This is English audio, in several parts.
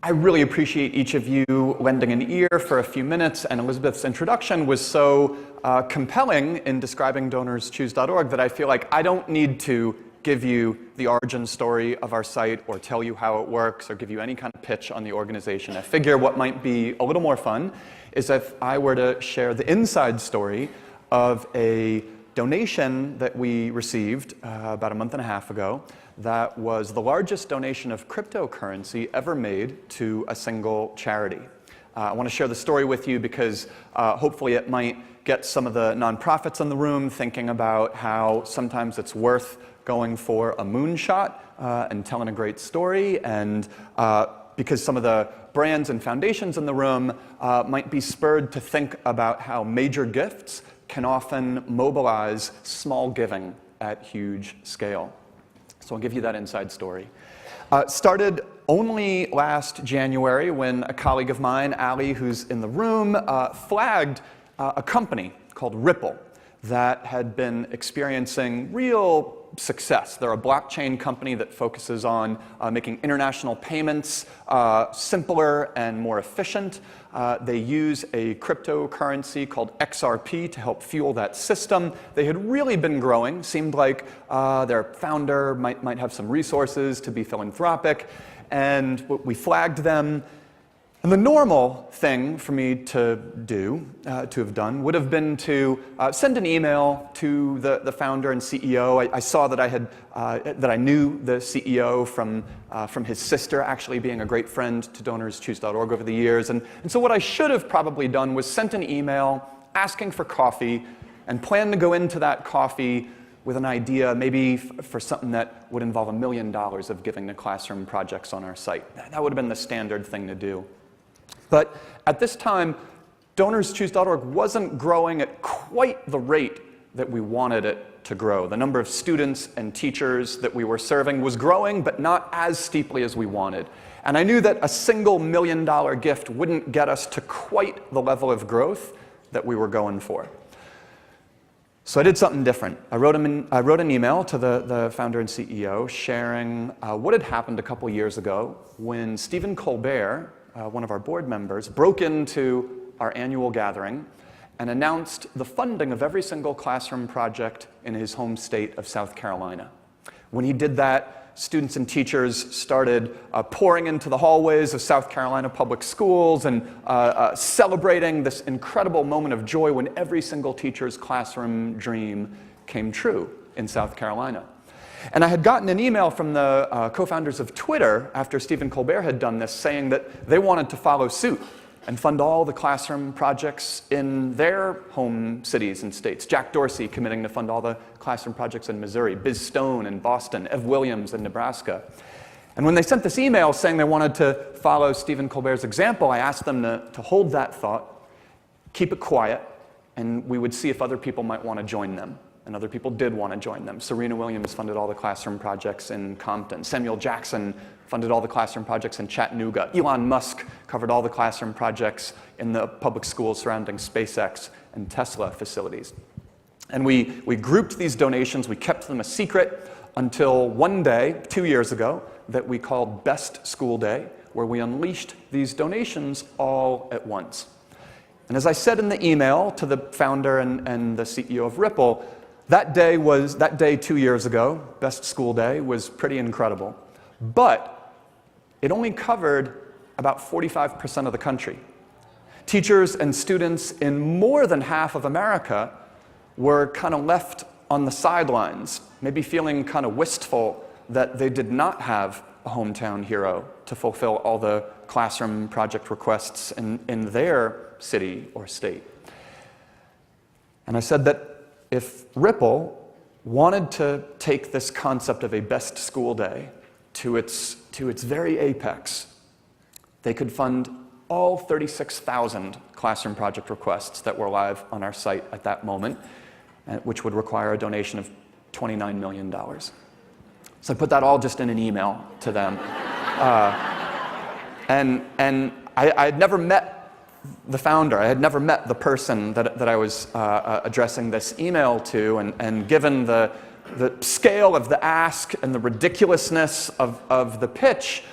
I really appreciate each of you lending an ear for a few minutes, and Elizabeth's introduction was so compelling in describing DonorsChoose.org that I feel like I don't need to give you the origin story of our site or tell you how it works or give you any kind of pitch on the organization. I figure what might be a little more fun is if I were to share the inside story of a donation that we received about a month and a half ago that was the largest donation of cryptocurrency ever made to a single charity. I want to share the story with you because hopefully it might get some of the nonprofits in the room thinking about how sometimes it's worth going for a moonshot and telling a great story, and because some of the brands and foundations in the room might be spurred to think about how major gifts can often mobilize small giving at huge scale. So I'll give you that inside story. Started only last January when a colleague of mine, Ali, who's in the room, flagged a company called Ripple that had been experiencing real success. They're a blockchain company that focuses on making international payments simpler and more efficient. They use a cryptocurrency called XRP to help fuel that system. They had really been growing. Seemed like their founder might have some resources to be philanthropic, and we flagged them. And the normal thing for me to do, to have done, would have been to send an email to the founder and CEO. I saw that I knew the CEO from his sister actually being a great friend to DonorsChoose.org over the years. And so what I should have probably done was sent an email asking for coffee and planned to go into that coffee with an idea maybe for something that would involve $1 million of giving to classroom projects on our site. That would have been the standard thing to do. But at this time, DonorsChoose.org wasn't growing at quite the rate that we wanted it to grow. The number of students and teachers that we were serving was growing, but not as steeply as we wanted. And I knew that a single $1 million gift wouldn't get us to quite the level of growth that we were going for. So I did something different. I wrote an email to the founder and CEO sharing what had happened a couple years ago when Stephen Colbert, one of our board members, broke into our annual gathering and announced the funding of every single classroom project in his home state of South Carolina. When he did that, students and teachers started pouring into the hallways of South Carolina public schools and celebrating this incredible moment of joy when every single teacher's classroom dream came true in South Carolina. And I had gotten an email from the co-founders of Twitter after Stephen Colbert had done this saying that they wanted to follow suit and fund all the classroom projects in their home cities and states. Jack Dorsey committing to fund all the classroom projects in Missouri, Biz Stone in Boston, Ev Williams in Nebraska. And when they sent this email saying they wanted to follow Stephen Colbert's example, I asked them to hold that thought, keep it quiet, and we would see if other people might want to join them. And other people did want to join them. Serena Williams funded all the classroom projects in Compton. Samuel Jackson funded all the classroom projects in Chattanooga. Elon Musk covered all the classroom projects in the public schools surrounding SpaceX and Tesla facilities. And we grouped these donations. We kept them a secret until one day, 2 years ago, that we called Best School Day, where we unleashed these donations all at once. And as I said in the email to the founder and the CEO of Ripple, that day 2 years ago, Best School Day, was pretty incredible. But it only covered about 45% of the country. Teachers and students in more than half of America were kind of left on the sidelines, maybe feeling kind of wistful that they did not have a hometown hero to fulfill all the classroom project requests in their city or state. And I said that if Ripple wanted to take this concept of a best school day to its very apex, they could fund all 36,000 classroom project requests that were live on our site at that moment, which would require a donation of $29 million. So I put that all just in an email to them. And I had never met the founder. I had never met the person that I was addressing this email to, and given the scale of the ask and the ridiculousness of the pitch,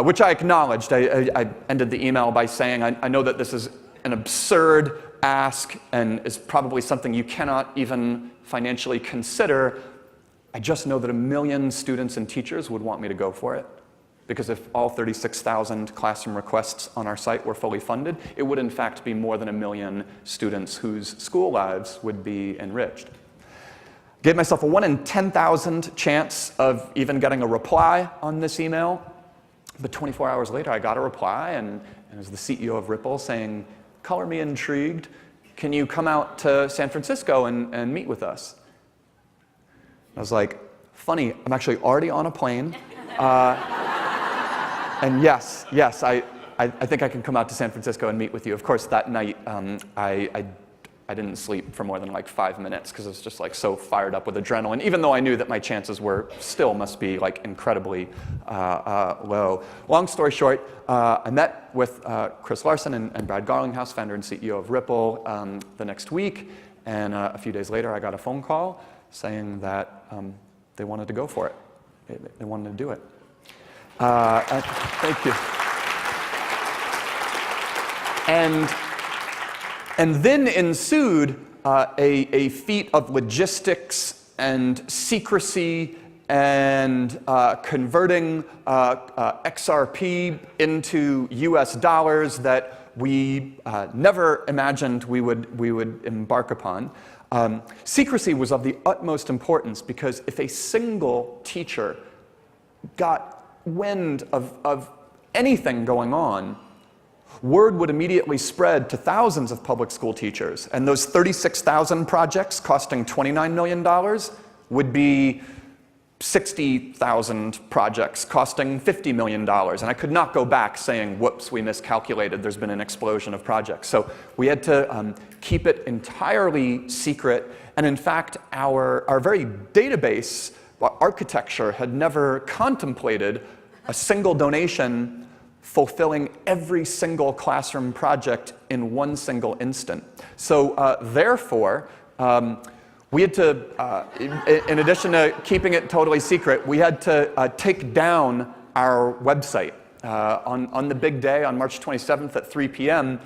which I acknowledged. I ended the email by saying, I know that this is an absurd ask and is probably something you cannot even financially consider. I just know that 1 million students and teachers would want me to go for it. Because if all 36,000 classroom requests on our site were fully funded, it would in fact be more than 1 million students whose school lives would be enriched. Gave myself a 1 in 10,000 chance of even getting a reply on this email. But 24 hours later, I got a reply, and it was the CEO of Ripple saying, "Color me intrigued. Can you come out to San Francisco and meet with us?" I was like, funny, I'm actually already on a plane. And yes, I think I can come out to San Francisco and meet with you. Of course, that night, I didn't sleep for more than like 5 minutes because I was just like so fired up with adrenaline, even though I knew that my chances were still must be like incredibly low. Long story short, I met with Chris Larsen and Brad Garlinghouse, founder and CEO of Ripple, the next week, and a few days later, I got a phone call saying that they wanted to go for it. They wanted to do it. Thank you. And then ensued a feat of logistics and secrecy and converting XRP into US dollars that we never imagined we would embark upon. Secrecy was of the utmost importance because if a single teacher got wind of anything going on, word would immediately spread to thousands of public school teachers. And those 36,000 projects costing $29 million would be 60,000 projects costing $50 million. And I could not go back saying, whoops, we miscalculated, there's been an explosion of projects. So we had to keep it entirely secret. And in fact, our very database architecture had never contemplated a single donation fulfilling every single classroom project in one single instant. So therefore, we had to, in addition to keeping it totally secret, we had to take down our website. On the big day, on March 27th at 3 p.m.,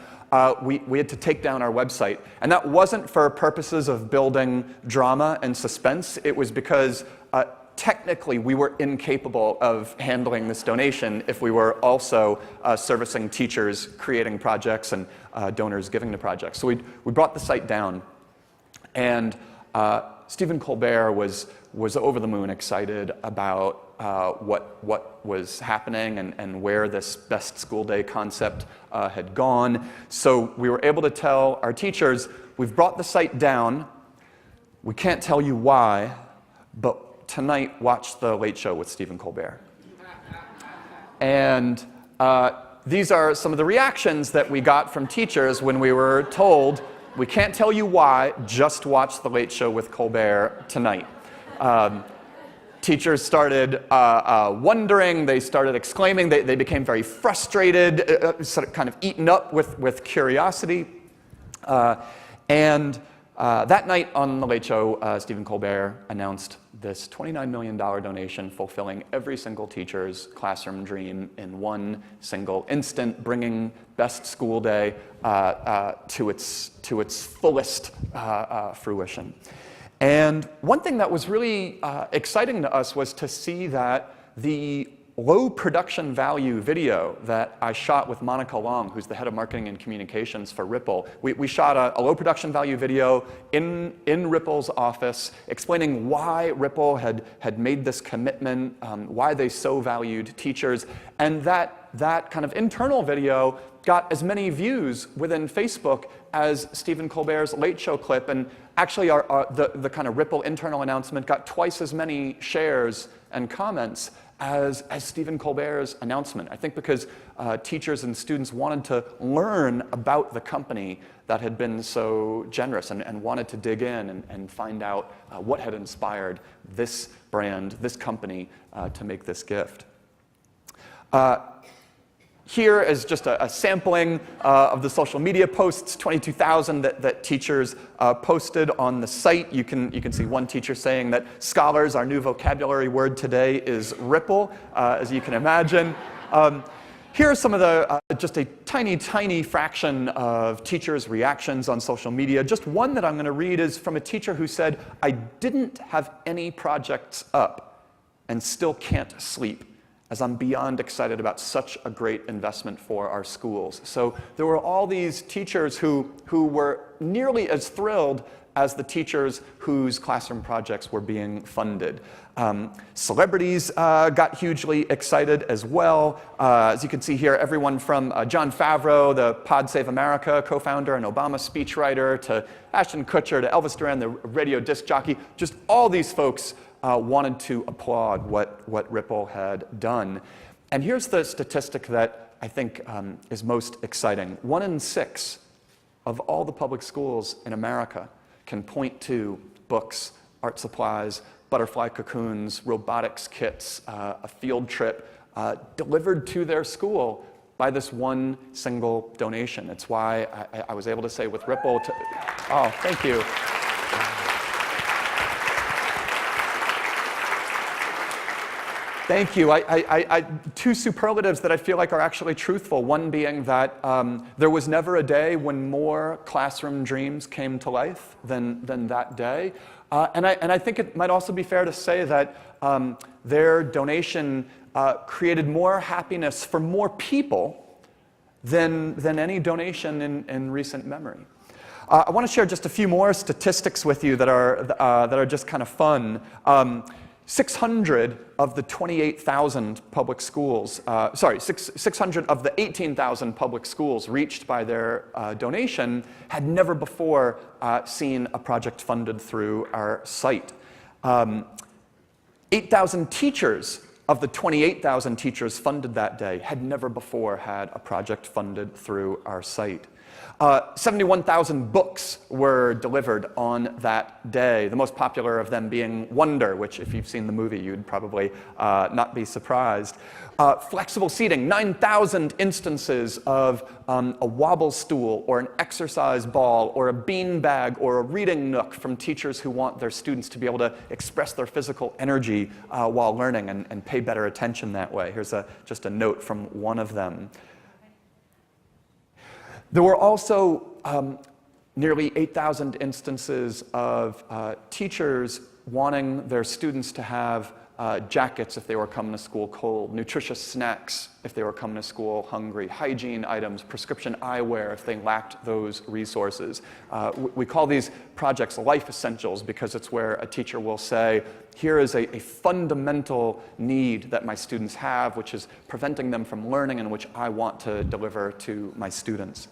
we had to take down our website. And that wasn't for purposes of building drama and suspense. It was because technically we were incapable of handling this donation if we were also servicing teachers, creating projects, and donors giving to projects. So we brought the site down. And Stephen Colbert was over the moon excited about what was happening and where this Best School Day concept had gone. So we were able to tell our teachers, we've brought the site down. We can't tell you why, but tonight watch The Late Show with Stephen Colbert. And these are some of the reactions that we got from teachers when we were told, we can't tell you why, just watch The Late Show with Colbert tonight. Teachers started wondering, they started exclaiming, they became very frustrated, sort of kind of eaten up with curiosity. And that night on The Late Show, Stephen Colbert announced this $29 million donation fulfilling every single teacher's classroom dream in one single instant, bringing Best School Day to its fullest fruition. And one thing that was really exciting to us was to see that the low production value video that I shot with Monica Long, who's the head of marketing and communications for Ripple. We shot a low production value video in Ripple's office explaining why Ripple had made this commitment, why they so valued teachers, and that kind of internal video got as many views within Facebook as Stephen Colbert's Late Show clip, and actually the kind of Ripple internal announcement got twice as many shares and comments as Stephen Colbert's announcement. I think because teachers and students wanted to learn about the company that had been so generous and wanted to dig in and find out what had inspired this brand, this company, to make this gift. Here is just a sampling of the social media posts, 22,000 that teachers posted on the site. You can see one teacher saying that scholars, our new vocabulary word today is Ripple, as you can imagine. Here are some of the, just a tiny, tiny fraction of teachers' reactions on social media. Just one that I'm going to read is from a teacher who said, "I didn't have any projects up and still can't sleep, as I'm beyond excited about such a great investment for our schools." So there were all these teachers who were nearly as thrilled as the teachers whose classroom projects were being funded. Celebrities got hugely excited as well. As you can see here, everyone from Jon Favreau, the Pod Save America co-founder and Obama speechwriter, to Ashton Kutcher, to Elvis Duran, the radio disc jockey, just all these folks wanted to applaud what Ripple had done. And here's the statistic that I think is most exciting. 1 in 6 of all the public schools in America can point to books, art supplies, butterfly cocoons, robotics kits, a field trip delivered to their school by this one single donation. It's why I was able to say with Ripple, oh, thank you. Thank you. Two superlatives that I feel like are actually truthful. One being that there was never a day when more classroom dreams came to life than that day. And I think it might also be fair to say that their donation created more happiness for more people than any donation in recent memory. I want to share just a few more statistics with you that are just kind of fun. 600 of the 28,000 public schools, 600 of the 18,000 public schools reached by their donation had never before seen a project funded through our site. 8,000 teachers of the 28,000 teachers funded that day had never before had a project funded through our site. 71,000 books were delivered on that day, the most popular of them being Wonder, which if you've seen the movie, you'd probably not be surprised. Flexible seating, 9,000 instances of a wobble stool or an exercise ball or a bean bag or a reading nook from teachers who want their students to be able to express their physical energy while learning and pay better attention that way. Here's just a note from one of them. There were also nearly 8,000 instances of teachers wanting their students to have jackets if they were coming to school cold, nutritious snacks if they were coming to school hungry, hygiene items, prescription eyewear if they lacked those resources. We call these projects life essentials because it's where a teacher will say, here is a fundamental need that my students have, which is preventing them from learning and which I want to deliver to my students.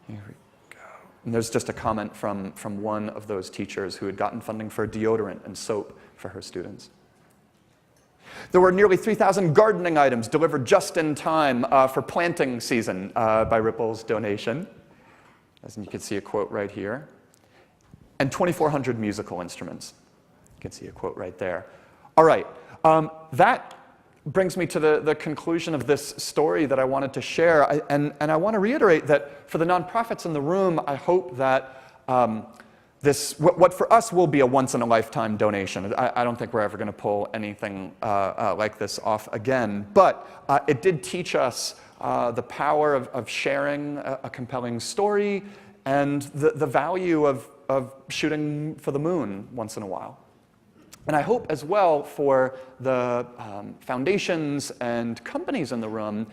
Here we go. And there's just a comment from one of those teachers who had gotten funding for deodorant and soap for her students. There were nearly 3,000 gardening items delivered just in time for planting season by Ripple's donation. As you can see a quote right here. And 2,400 musical instruments. You can see a quote right there. All right, that brings me to the conclusion of this story that I wanted to share. And I want to reiterate that for the nonprofits in the room, I hope that what for us will be a once-in-a-lifetime donation. I don't think we're ever going to pull anything like this off again. But it did teach us the power of sharing a compelling story and the value of shooting for the moon once in a while. And I hope as well for the foundations and companies in the room,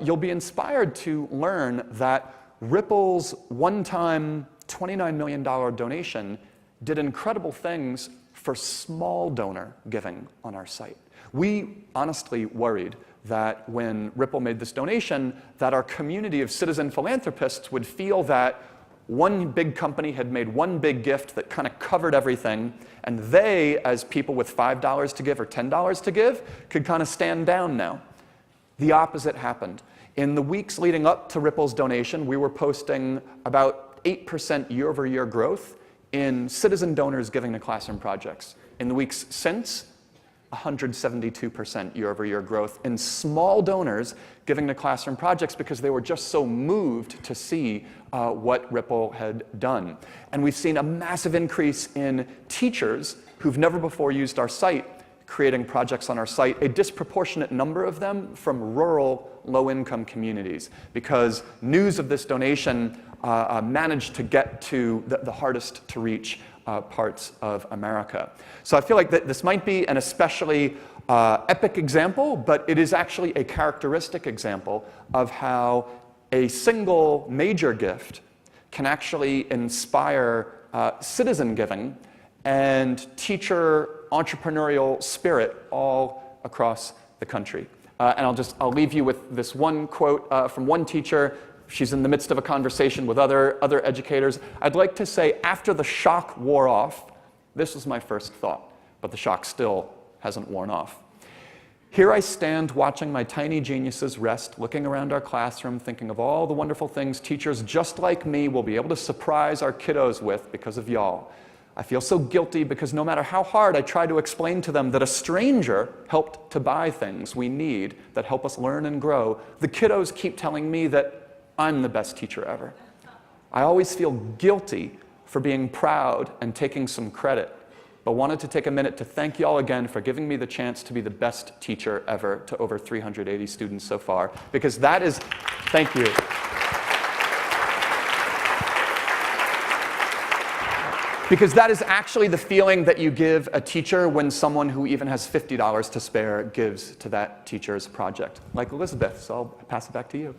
you'll be inspired to learn that Ripple's one-time $29 million donation did incredible things for small donor giving on our site. We honestly worried that when Ripple made this donation, that our community of citizen philanthropists would feel that one big company had made one big gift that kind of covered everything, and they, as people with $5 to give or $10 to give, could kind of stand down now. The opposite happened. In the weeks leading up to Ripple's donation, we were posting about 8% year-over-year growth in citizen donors giving to classroom projects. In the weeks since, 172% year-over-year growth in small donors giving to classroom projects because they were just so moved to see what Ripple had done. And we've seen a massive increase in teachers who've never before used our site creating projects on our site, a disproportionate number of them from rural, low-income communities, because news of this donation managed to get to the hardest to reach parts of America. So I feel like that this might be an especially epic example, but it is actually a characteristic example of how a single major gift can actually inspire citizen giving and teacher entrepreneurial spirit all across the country. And I'll leave you with this one quote from one teacher. She's in the midst of a conversation with other educators. I'd like to say, after the shock wore off, this was my first thought, but the shock still hasn't worn off. Here I stand watching my tiny geniuses rest, looking around our classroom, thinking of all the wonderful things teachers just like me will be able to surprise our kiddos with because of y'all. I feel so guilty because no matter how hard I try to explain to them that a stranger helped to buy things we need that help us learn and grow, the kiddos keep telling me that I'm the best teacher ever. I always feel guilty for being proud and taking some credit, but wanted to take a minute to thank y'all again for giving me the chance to be the best teacher ever to over 380 students so far, because that is, thank you. Because that is actually the feeling that you give a teacher when someone who even has $50 to spare gives to that teacher's project. Like Elizabeth, so I'll pass it back to you.